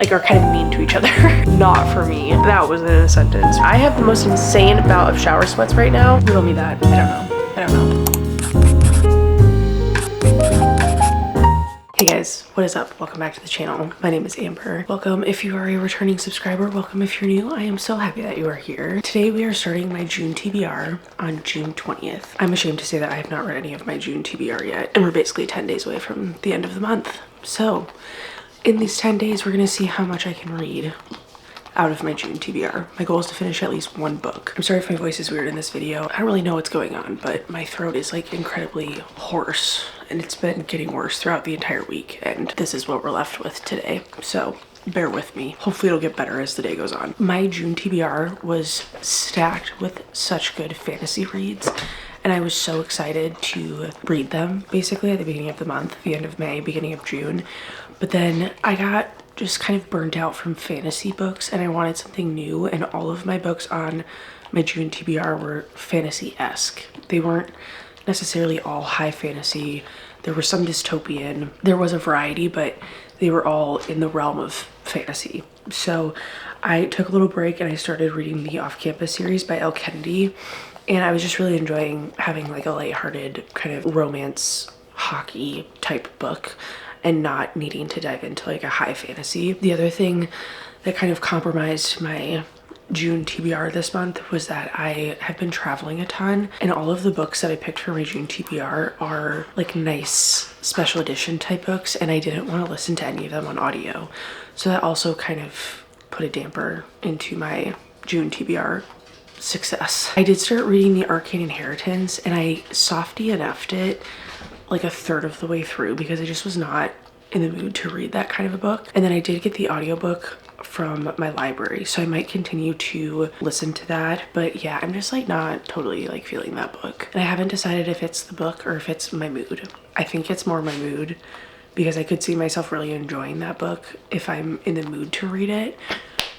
like are kind of mean to each other. Not for me. That wasn't in a sentence. I have the most insane bout of shower sweats right now. Riddle me that. I don't know. Hey guys, what is up? Welcome back to the channel. My name is Amber. Welcome if you are a returning subscriber. Welcome if you're new. I am so happy that you are here. Today we are starting my June TBR on June 20th. I'm ashamed to say that I have not read any of my June TBR yet, and we're basically 10 days away from the end of the month. So in these 10 days, we're gonna see how much I can read out of my June TBR. My goal is to finish at least one book. I'm sorry if my voice is weird in this video. I don't really know what's going on, but my throat is like incredibly hoarse and it's been getting worse throughout the entire week, and this is what we're left with today. So bear with me. Hopefully it'll get better as the day goes on. My June TBR was stacked with such good fantasy reads, and I was so excited to read them basically at the beginning of the month, the end of May, beginning of June. But then I got just kind of burnt out from fantasy books and I wanted something new, and all of my books on my June TBR were fantasy-esque. They weren't necessarily all high fantasy. There was some dystopian. There was a variety, but they were all in the realm of fantasy. So I took a little break and I started reading the Off-Campus series by Elle Kennedy, and I was just really enjoying having like a lighthearted kind of romance hockey type book and not needing to dive into like a high fantasy. The other thing that kind of compromised my June TBR this month was that I have been traveling a ton, and all of the books that I picked for my June TBR are like nice special edition type books, and I didn't want to listen to any of them on audio. So that also kind of put a damper into my June TBR success. I did start reading The Arcane Inheritance, and I softy enough'd it like a third of the way through because I just was not in the mood to read that kind of a book. And then I did get the audiobook from my library, so I might continue to listen to that. But yeah, I'm just like not totally like feeling that book, and I haven't decided if it's the book or if it's my mood. I think it's more my mood because I could see myself really enjoying that book if I'm in the mood to read it.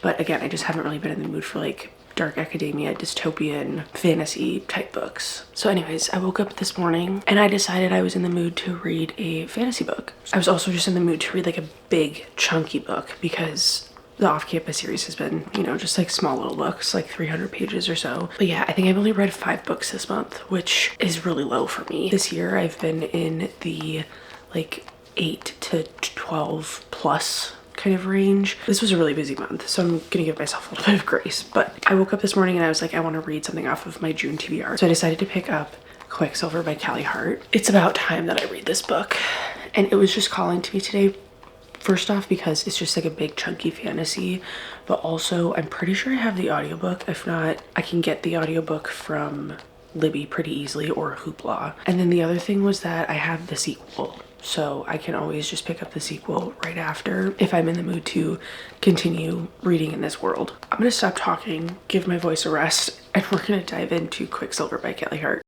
But again, I just haven't really been in the mood for like dark academia, dystopian, fantasy type books. So anyways, I woke up this morning and I decided I was in the mood to read a fantasy book. I was also just in the mood to read like a big chunky book because the Off-Campus series has been, you know, just like small little books, like 300 pages or so. But yeah, I think I've only read 5 books this month, which is really low for me. This year I've been in the like 8 to 12 plus kind of range. This was a really busy month, so I'm gonna give myself a little bit of grace. But I woke up this morning and I was like, I want to read something off of my June TBR. So I decided to pick up Quicksilver by Callie Hart. It's about time that I read this book, and it was just calling to me today. First off, because it's just like a big chunky fantasy, but also I'm pretty sure I have the audiobook. If not, I can get the audiobook from Libby pretty easily, or Hoopla. And then the other thing was that I have the sequel, so I can always just pick up the sequel right after if I'm in the mood to continue reading in this world. I'm gonna stop talking, give my voice a rest, and we're gonna dive into Quicksilver by Callie Hart.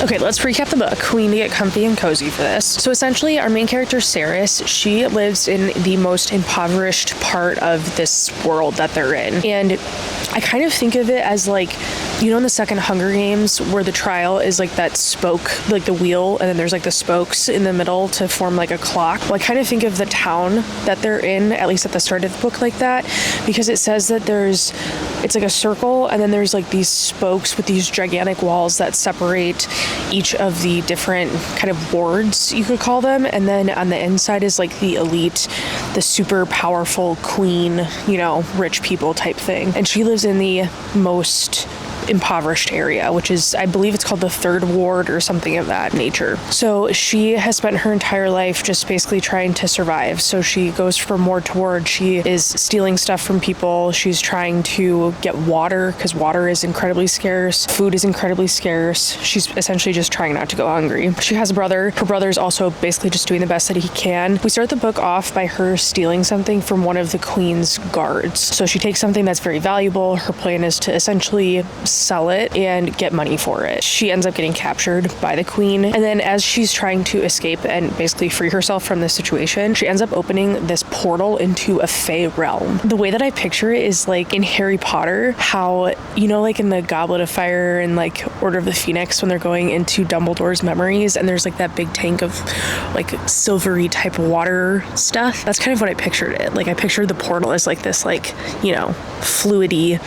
Okay, let's recap the book. We need to get comfy and cozy for this. So essentially, our main character, Ceres, she lives in the most impoverished part of this world that they're in. And I kind of think of it as like, you know, in the second Hunger Games where the trial is like that spoke, like the wheel, and then there's like the spokes in the middle to form like a clock. Well, I kind of think of the town that they're in, at least at the start of the book, like that, because it says that it's like a circle, and then there's like these spokes with these gigantic walls that separate each of the different kind of wards, you could call them. And then on the inside is like the elite, the super powerful queen, you know, rich people type thing. And she lives in the most impoverished area, which is, I believe it's called the Third Ward or something of that nature. So she has spent her entire life just basically trying to survive. So she goes from ward to ward. She is stealing stuff from people. She's trying to get water because water is incredibly scarce. Food is incredibly scarce. She's essentially just trying not to go hungry. She has a brother. Her brother's also basically just doing the best that he can. We start the book off by her stealing something from one of the queen's guards. So she takes something that's very valuable. Her plan is to essentially sell it and get money for it. She ends up getting captured by the queen. And then as she's trying to escape and basically free herself from this situation, she ends up opening this portal into a Fey realm. The way that I picture it is like in Harry Potter, how, you know, like in the Goblet of Fire and like Order of the Phoenix when they're going into Dumbledore's memories and there's like that big tank of like silvery type water stuff. That's kind of what I pictured it. Like I pictured the portal as like this, like, you know, fluidy,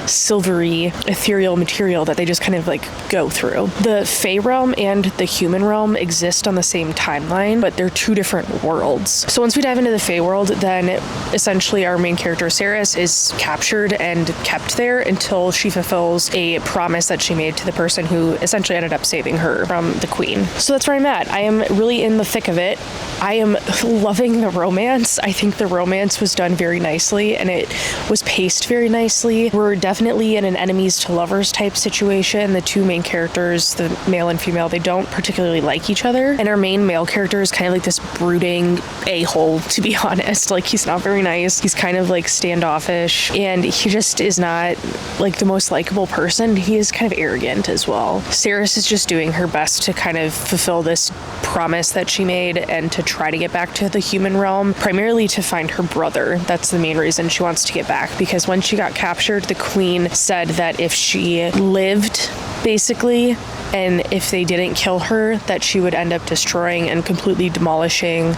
silvery, ethereal material that they just kind of like go through. The Fey realm and the human realm exist on the same timeline, but they're two different worlds. So once we dive into the Fey world, then essentially our main character, Ceres, is captured and kept there until she fulfills a promise that she made to the person who essentially ended up saving her from the queen. So that's where I'm at. I am really in the thick of it. I am loving the romance. I think the romance was done very nicely and it was paced very nicely. We're definitely in an enemies to lovers type situation. The two main characters, the male and female, they don't particularly like each other. And our main male character is kind of like this brooding a-hole, to be honest. Like he's not very nice. He's kind of like standoffish and he just is not like the most likable person. He is kind of arrogant as well. Ceres is just doing her best to kind of fulfill this promise that she made and to try to get back to the human realm, primarily to find her brother. That's the main reason she wants to get back, because when she got captured, the queen said that if she lived, basically, and if they didn't kill her, that she would end up destroying and completely demolishing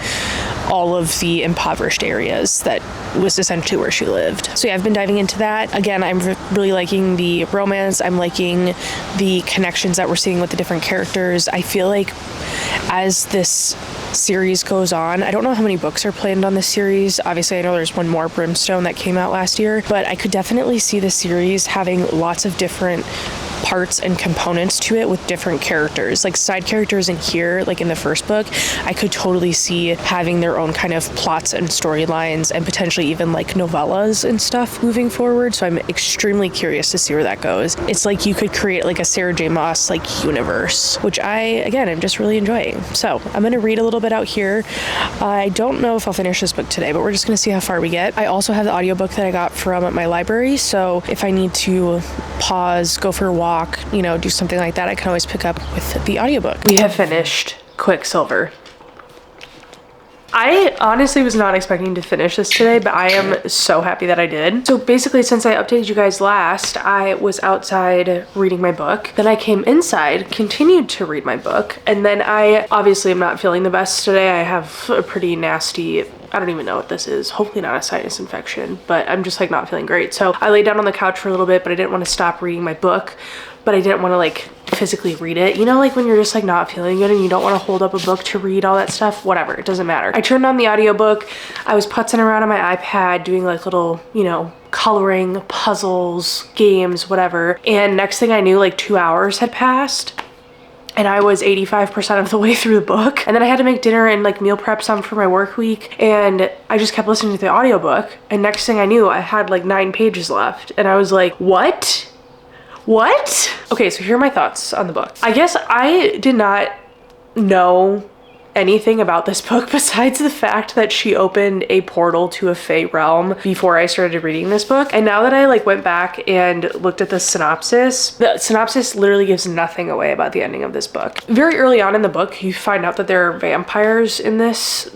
all of the impoverished areas that was essentially where she lived. So yeah, I've been diving into that. Again, I'm really liking the romance. I'm liking the connections that we're seeing with the different characters. I feel like as this series goes on, I don't know how many books are planned on this series. Obviously, I know there's one more, Brimstone, that came out last year, but I could definitely see the series having lots of different parts and components to it with different characters. Like side characters in here, like in the first book, I could totally see having their own kind of plots and storylines and potentially even like novellas and stuff moving forward. So I'm extremely curious to see where that goes. It's like you could create like a Sarah J. Maas like universe, which I'm just really enjoying. So I'm going to read a little bit out here. I don't know if I'll finish this book today, but we're just going to see how far we get. I also have the audiobook that I got from my library, so if I need to pause, go for a walk, you know, do something like that, I can always pick up with the audiobook. We have finished Quicksilver. I honestly was not expecting to finish this today, but I am so happy that I did. So basically, since I updated you guys last, I was outside reading my book. Then I came inside, continued to read my book, and then I obviously am not feeling the best today. I have a pretty nasty, I don't even know what this is. Hopefully not a sinus infection, but I'm just like not feeling great. So I laid down on the couch for a little bit, but I didn't want to stop reading my book, but I didn't want to like physically read it. You know, like when you're just like not feeling good and you don't want to hold up a book to read, all that stuff, whatever, it doesn't matter. I turned on the audiobook. I was putzing around on my iPad doing like little, you know, coloring, puzzles, games, whatever. And next thing I knew, like 2 hours had passed. And I was 85% of the way through the book. And then I had to make dinner and like meal prep some for my work week. And I just kept listening to the audiobook. And next thing I knew, I had like 9 pages left. And I was like, what? What? Okay, so here are my thoughts on the book. I guess I did not know anything about this book besides the fact that she opened a portal to a Fey realm before I started reading this book. And now that I like went back and looked at the synopsis literally gives nothing away about the ending of this book. Very early on in the book, you find out that there are vampires in this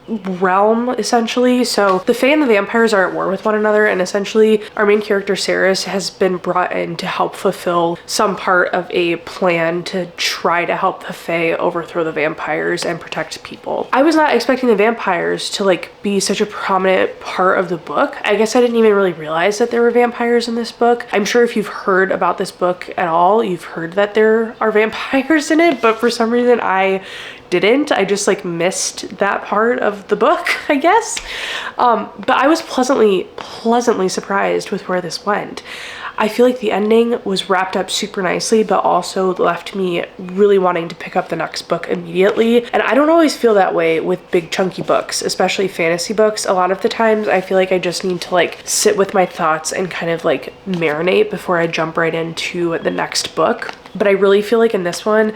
realm, essentially. So the Fae and the vampires are at war with one another, and essentially our main character Ceres has been brought in to help fulfill some part of a plan to try to help the Fae overthrow the vampires and protect people. I was not expecting the vampires to like be such a prominent part of the book. I guess I didn't even really realize that there were vampires in this book. I'm sure if you've heard about this book at all, you've heard that there are vampires in it, but for some reason I didn't. I just like missed that part of the book, I guess. But I was pleasantly surprised with where this went. I feel like the ending was wrapped up super nicely, but also left me really wanting to pick up the next book immediately. And I don't always feel that way with big chunky books, especially fantasy books. A lot of the times I feel like I just need to like sit with my thoughts and kind of like marinate before I jump right into the next book. But I really feel like in this one,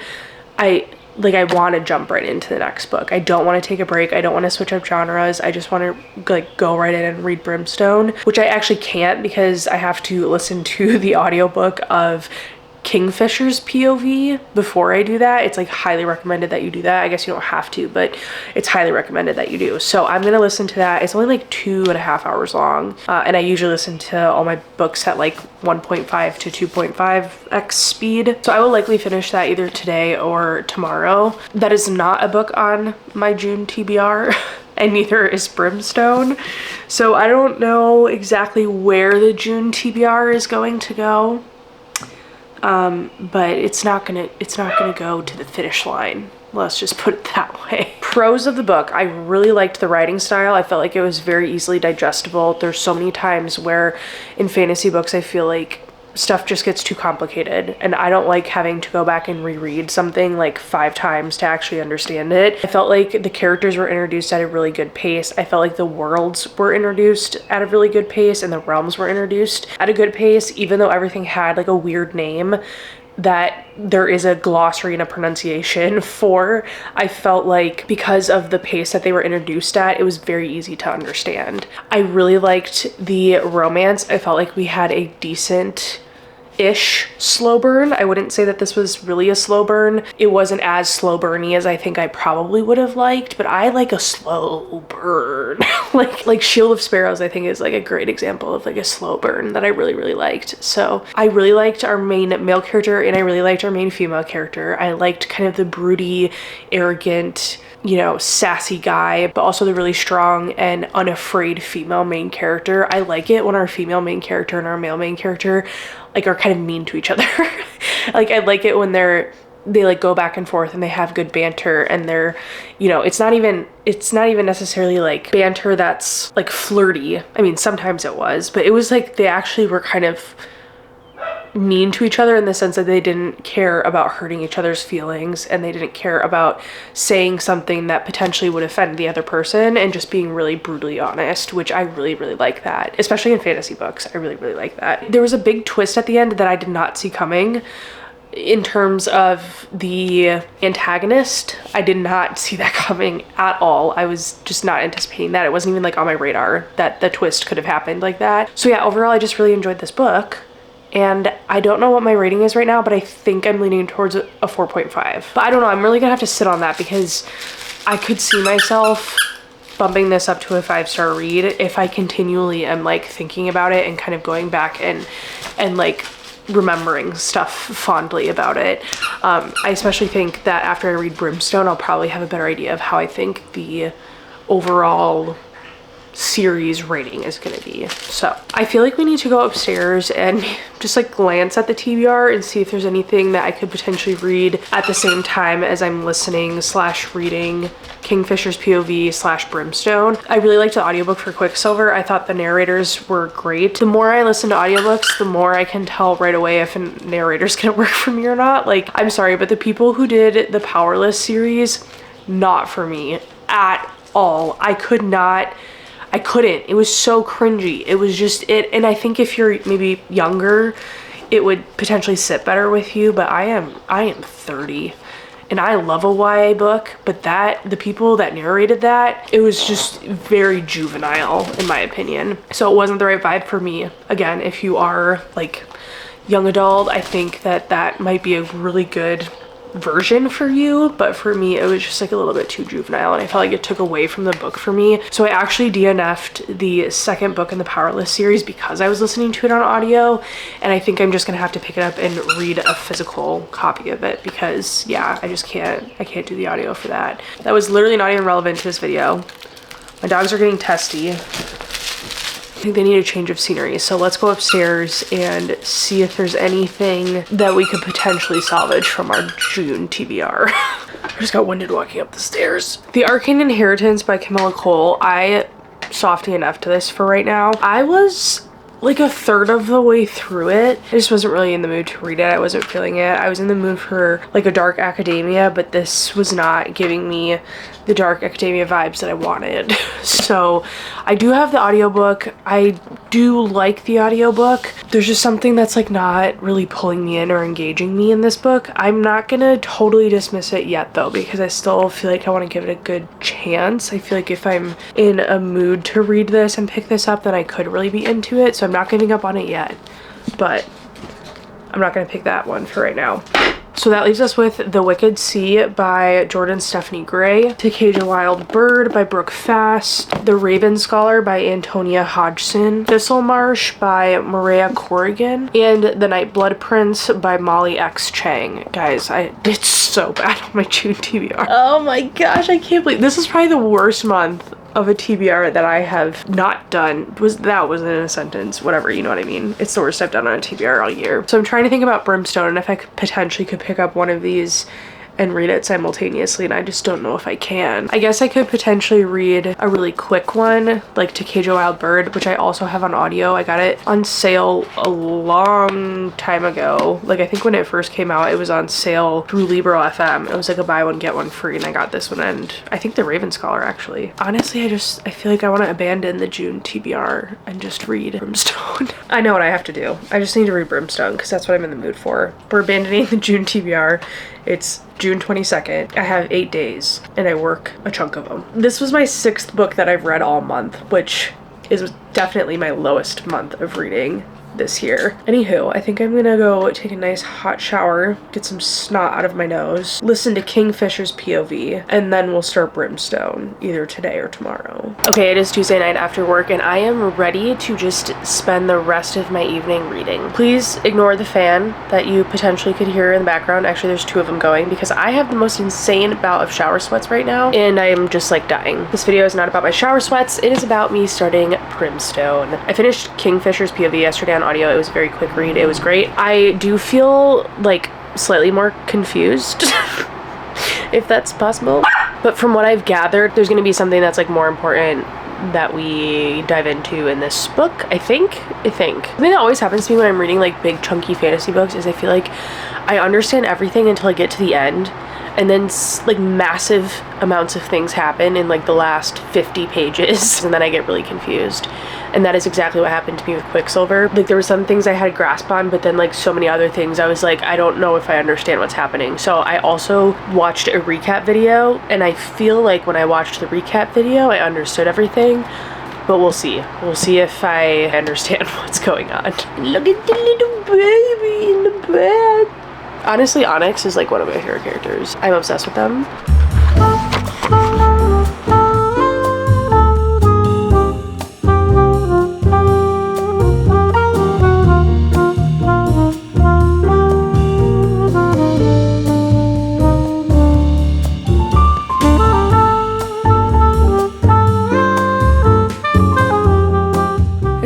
I want to jump right into the next book. I don't want to take a break. I don't want to switch up genres. I just want to like go right in and read Brimstone, which I actually can't because I have to listen to the audiobook of Kingfisher's POV before I do that. It's like highly recommended that you do that. I guess you don't have to, but it's highly recommended that you do. So I'm gonna listen to that. It's only like 2.5 hours long, and I usually listen to all my books at like 1.5 to 2.5x speed. So I will likely finish that either today or tomorrow. That is not a book on my June TBR. And neither is Brimstone. So I don't know exactly where the June TBR is going to go. But it's not gonna go to the finish line. Let's just put it that way. Pros of the book, I really liked the writing style. I felt like it was very easily digestible. There's so many times where in fantasy books, I feel like stuff just gets too complicated, and I don't like having to go back and reread something like 5 times to actually understand it. I felt like the characters were introduced at a really good pace. I felt like the worlds were introduced at a really good pace and the realms were introduced at a good pace, even though everything had like a weird name that there is a glossary and a pronunciation for. I felt like because of the pace that they were introduced at, it was very easy to understand. I really liked the romance. I felt like we had a decent ish slow burn. I wouldn't say that this was really a slow burn. It wasn't as slow burny as I think I probably would have liked, but I like a slow burn. like Shield of Sparrows, I think is like a great example of like a slow burn that I really liked. So I really liked our main male character and I really liked our main female character. I liked kind of the broody, arrogant, you know, sassy guy, but also the really strong and unafraid female main character. I like it when our female main character and our male main character like are kind of mean to each other. Like I like it when they like go back and forth and they have good banter, and they're, you know, it's not even necessarily like banter that's like flirty. I mean, sometimes it was, but it was like they actually were kind of mean to each other in the sense that they didn't care about hurting each other's feelings, and they didn't care about saying something that potentially would offend the other person, and just being really brutally honest, which I really like that, especially in fantasy books. I really like that. There was a big twist at the end that I did not see coming. In terms of the antagonist, I did not see that coming at all. I was just not anticipating that. It wasn't even like on my radar that the twist could have happened like that. So yeah, overall I just really enjoyed this book. And I don't know what my rating is right now, but I think I'm leaning towards a 4.5. But I don't know, I'm really gonna have to sit on that because I could see myself bumping this up to a 5-star read if I continually am like thinking about it and kind of going back and like remembering stuff fondly about it. I especially think that after I read Brimstone, I'll probably have a better idea of how I think the overall series rating is gonna be. So I feel like we need to go upstairs and just like glance at the TBR and see if there's anything that I could potentially read at the same time as I'm listening / reading Kingfisher's POV / Brimstone. I really liked the audiobook for Quicksilver. I thought the narrators were great. The more I listen to audiobooks, the more I can tell right away if a narrator's gonna work for me or not. Like, I'm sorry, but the people who did the Powerless series, not for me at all. I couldn't. It was so cringy. It was just it. And I think if you're maybe younger, it would potentially sit better with you. But I am 30 and I love a YA book, but the people that narrated that, it was just very juvenile in my opinion. So it wasn't the right vibe for me. Again, if you are like young adult, I think that might be a really good version for you, but for me it was just like a little bit too juvenile, and I felt like it took away from the book for me. So I actually DNF'd the second book in the Powerless series because I was listening to it on audio, and I think I'm just gonna have to pick it up and read a physical copy of it because yeah, I can't do the audio for that. That was literally not even relevant to this video. My dogs are getting testy. I think they need a change of scenery, so let's go upstairs and see if there's anything that we could potentially salvage from our June TBR. I just got winded walking up the stairs. The Arcane Inheritance by Camilla Cole. I softy enough to this for right now. I was like a third of the way through it. I just wasn't really in the mood to read it. I wasn't feeling it. I was in the mood for like a dark academia, but this was not giving me the dark academia vibes that I wanted. So I do have the audiobook. I do like the audiobook. There's just something that's like not really pulling me in or engaging me in this book. I'm not gonna totally dismiss it yet though, because I still feel like I want to give it a good chance. I feel like if I'm in a mood to read this and pick this up, then I could really be into it. So I'm not giving up on it yet, but I'm not gonna pick that one for right now. So that leaves us with The Wicked Sea by Jordan Stephanie Gray, To Cage a Wild Bird by Brooke Fast, The Raven Scholar by Antonia Hodgson, Thistlemarsh by Maria Corrigan, and The Nightblood Prince by Molly X. Chang. Guys, I did so bad on my June TBR. Oh my gosh, I can't believe this is probably the worst month of a TBR that I have not done. That wasn't in a sentence, whatever, you know what I mean. It's the worst I've done on a TBR all year. So I'm trying to think about Brimstone and if I potentially could pick up one of these and read it simultaneously, and I just don't know if I can. I guess I could potentially read a really quick one, like To Cage a Wild Bird, which I also have on audio. I got it on sale a long time ago. Like, I think when it first came out, it was on sale through Libro FM. It was like a buy one, get one free, and I got this one, and I think The Raven Scholar, actually. Honestly, I feel like I want to abandon the June TBR and just read Brimstone. I know what I have to do. I just need to read Brimstone, because that's what I'm in the mood for. We're abandoning the June TBR. It's June 22nd. I have 8 days and I work a chunk of them. This was my 6th book that I've read all month, which is definitely my lowest month of reading this year. Anywho, I think I'm gonna go take a nice hot shower, get some snot out of my nose, listen to Kingfisher's POV, and then we'll start Brimstone either today or tomorrow. Okay, it is Tuesday night after work and I am ready to just spend the rest of my evening reading. Please ignore the fan that you potentially could hear in the background. Actually, there's 2 of them going because I have the most insane bout of shower sweats right now and I am just like dying. This video is not about my shower sweats, it is about me starting Brimstone. I finished Kingfisher's POV yesterday on audio. It was a very quick read. It was great. I do feel like slightly more confused if that's possible, but from what I've gathered, there's going to be something that's like more important that we dive into in this book. I think something that always happens to me when I'm reading like big chunky fantasy books is I feel like I understand everything until I get to the end, and then like massive amounts of things happen in like the last 50 pages and then I get really confused. And that is exactly what happened to me with Quicksilver. Like there were some things I had a grasp on, but then like so many other things I was like, I don't know if I understand what's happening. So I also watched a recap video and I feel like when I watched the recap video I understood everything, but we'll see. We'll see if I understand what's going on. Look at the little baby in the bed. Honestly, Onyx is like one of my favorite characters. I'm obsessed with them.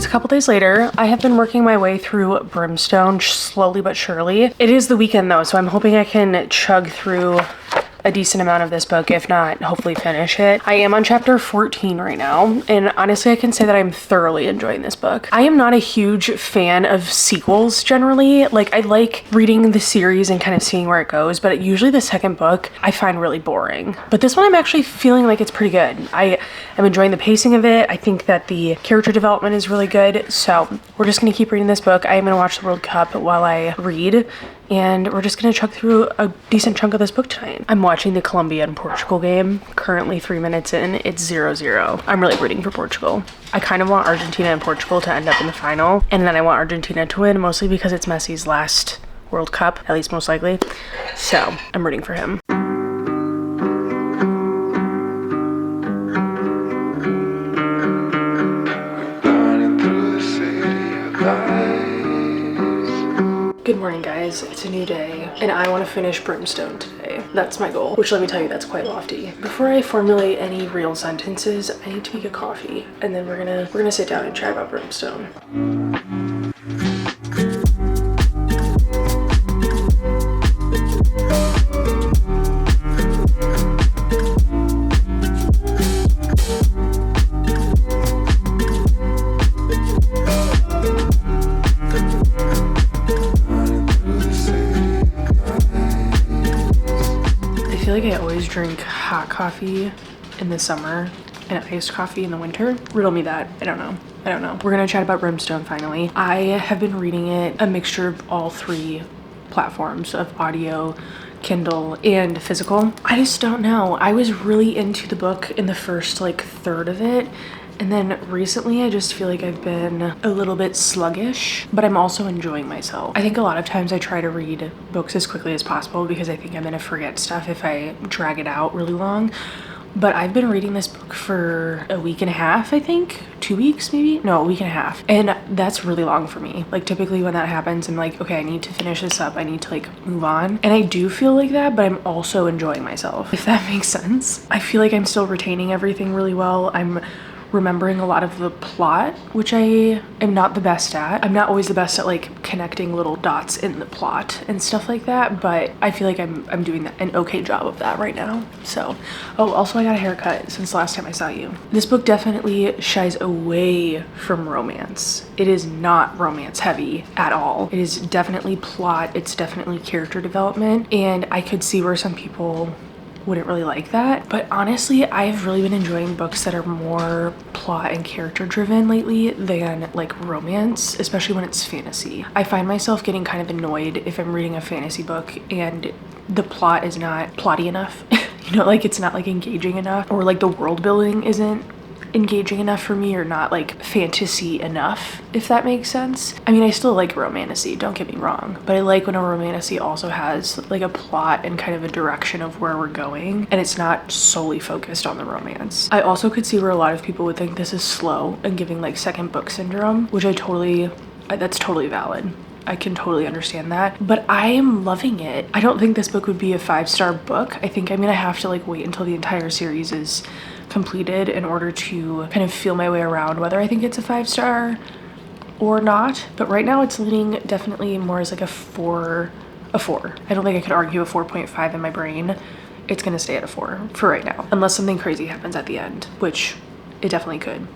A couple days later, I have been working my way through Brimstone slowly but surely. It is the weekend though, so I'm hoping I can chug through a decent amount of this book, if not hopefully finish it. I am on chapter 14 right now, and honestly I can say that I'm thoroughly enjoying this book. I am not a huge fan of sequels generally. Like I like reading the series and kind of seeing where it goes, but usually the second book I find really boring. But this one I'm actually feeling like it's pretty good. I am enjoying the pacing of it. I think that the character development is really good, so we're just gonna keep reading this book. I am gonna watch the World Cup while I read, and we're just gonna chug through a decent chunk of this book tonight. I'm watching the Colombia and Portugal game, currently 3 minutes in, it's 0-0. I'm really rooting for Portugal. I kind of want Argentina and Portugal to end up in the final, and then I want Argentina to win, mostly because it's Messi's last World Cup, at least most likely. So I'm rooting for him. Good morning guys, it's a new day and I want to finish Brimstone today. That's my goal, which let me tell you that's quite lofty. Before I formulate any real sentences, I need to make a coffee and then we're gonna sit down and chat about Brimstone. like I always drink hot coffee in the summer and iced coffee in the winter. Riddle me that. I don't know. We're gonna chat about Brimstone finally. I have been reading it a mixture of all three platforms of audio, Kindle, and physical. I just don't know. I was really into the book in the first like third of it. And then recently I just feel like I've been a little bit sluggish, but I'm also enjoying myself. I think a lot of times I try to read books as quickly as possible because I think I'm gonna forget stuff if I drag it out really long. But I've been reading this book for a week and a half, I think. 2 weeks maybe? No, a week and a half. And that's really long for me. Like typically when that happens, I'm like, okay, I need to finish this up. I need to like move on. And I do feel like that, but I'm also enjoying myself, if that makes sense. I feel like I'm still retaining everything really well. I'm remembering a lot of the plot, which I am not the best at. I'm not always the best at like connecting little dots in the plot and stuff like that, but I feel like I'm doing an okay job of that right now. So, oh, also I got a haircut since the last time I saw you. This book definitely shies away from romance. It is not romance heavy at all. It is definitely plot, it's definitely character development, and I could see where some people wouldn't really like that, but honestly I've really been enjoying books that are more plot and character driven lately than like romance, especially when it's fantasy. I find myself getting kind of annoyed if I'm reading a fantasy book and the plot is not plotty enough. You know, like it's not like engaging enough, or like the world building isn't engaging enough for me, or not like fantasy enough, if that makes sense. I mean, I still like romantasy, don't get me wrong, but I like when a romantasy also has like a plot and kind of a direction of where we're going and it's not solely focused on the romance. I also could see where a lot of people would think this is slow and giving like second book syndrome, which that's totally valid. I can totally understand that, but I am loving it. I don't think this book would be a 5-star book. I think I'm gonna have to like wait until the entire series is completed in order to kind of feel my way around whether I think it's a 5-star or not. But right now it's leaning definitely more as like a 4. I don't think I could argue a 4.5 in my brain. It's gonna stay at a 4 for right now, unless something crazy happens at the end, which it definitely could.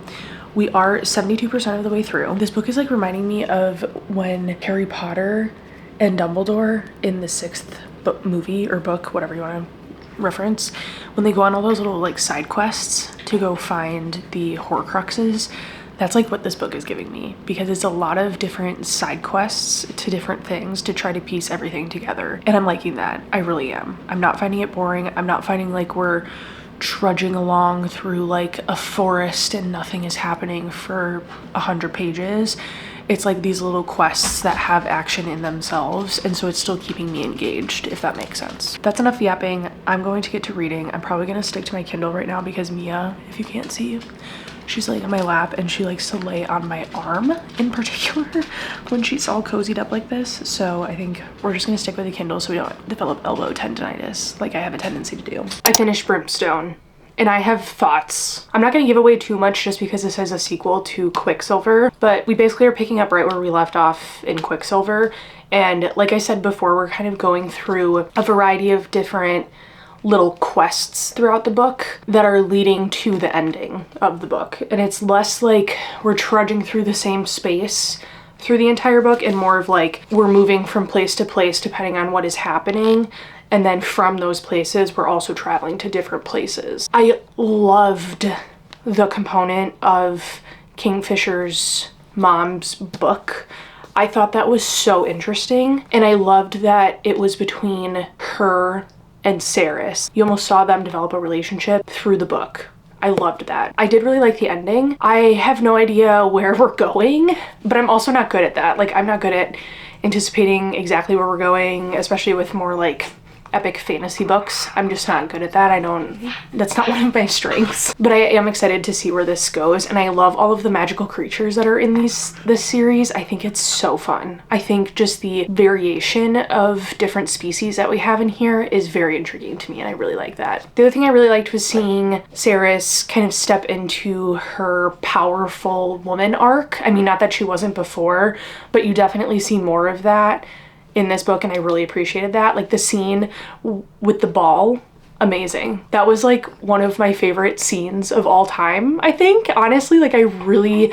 We are 72% of the way through. This book is like reminding me of when Harry Potter and Dumbledore in the 6th movie or book, whatever you want to reference, when they go on all those little like side quests to go find the Horcruxes. That's like what this book is giving me, because it's a lot of different side quests to different things to try to piece everything together. And I'm liking that. I really am. I'm not finding it boring. I'm not finding like we're trudging along through like a forest and nothing is happening for 100 pages. It's like these little quests that have action in themselves, and so it's still keeping me engaged, if that makes sense. That's enough yapping. I'm going to get to reading. I'm probably gonna stick to my Kindle right now because Mia, if you can't see, she's like on my lap and she likes to lay on my arm in particular when she's all cozied up like this. So I think we're just gonna stick with the Kindle so we don't develop elbow tendonitis like I have a tendency to do. I finished Brimstone and I have thoughts. I'm not gonna give away too much just because this is a sequel to Quicksilver, but we basically are picking up right where we left off in Quicksilver. And like I said before, we're kind of going through a variety of different little quests throughout the book that are leading to the ending of the book. And it's less like we're trudging through the same space through the entire book and more of like we're moving from place to place depending on what is happening. And then from those places, we're also traveling to different places. I loved the component of Kingfisher's mom's book. I thought that was so interesting. And I loved that it was between her and Saris. You almost saw them develop a relationship through the book. I loved that. I did really like the ending. I have no idea where we're going, but I'm also not good at that. Like, I'm not good at anticipating exactly where we're going, especially with more like epic fantasy books. I'm just not good at that. That's not one of my strengths. But I am excited to see where this goes, and I love all of the magical creatures that are in this series. I think it's so fun. I think just the variation of different species that we have in here is very intriguing to me, and I really like that. The other thing I really liked was seeing Saris kind of step into her powerful woman arc. I mean, not that she wasn't before, but you definitely see more of that in this book, and I really appreciated that. Like the scene with the ball, amazing. That was like one of my favorite scenes of all time, I think. Honestly, like I really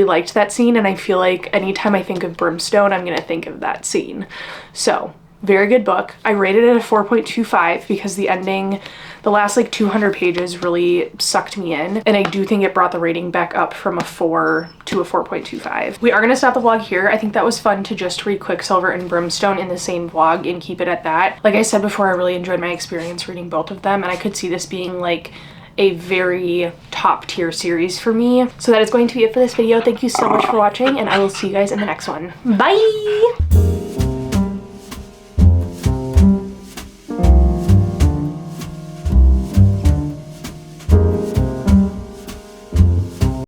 liked that scene, and I feel like anytime I think of Brimstone, I'm gonna think of that scene. So Very good book. I rated it a 4.25 because the ending, the last like 200 pages really sucked me in. And I do think it brought the rating back up from a 4 to a 4.25. We are gonna stop the vlog here. I think that was fun to just read Quicksilver and Brimstone in the same vlog and keep it at that. Like I said before, I really enjoyed my experience reading both of them, and I could see this being like a very top tier series for me. So that is going to be it for this video. Thank you so much for watching, and I will see you guys in the next one. Bye!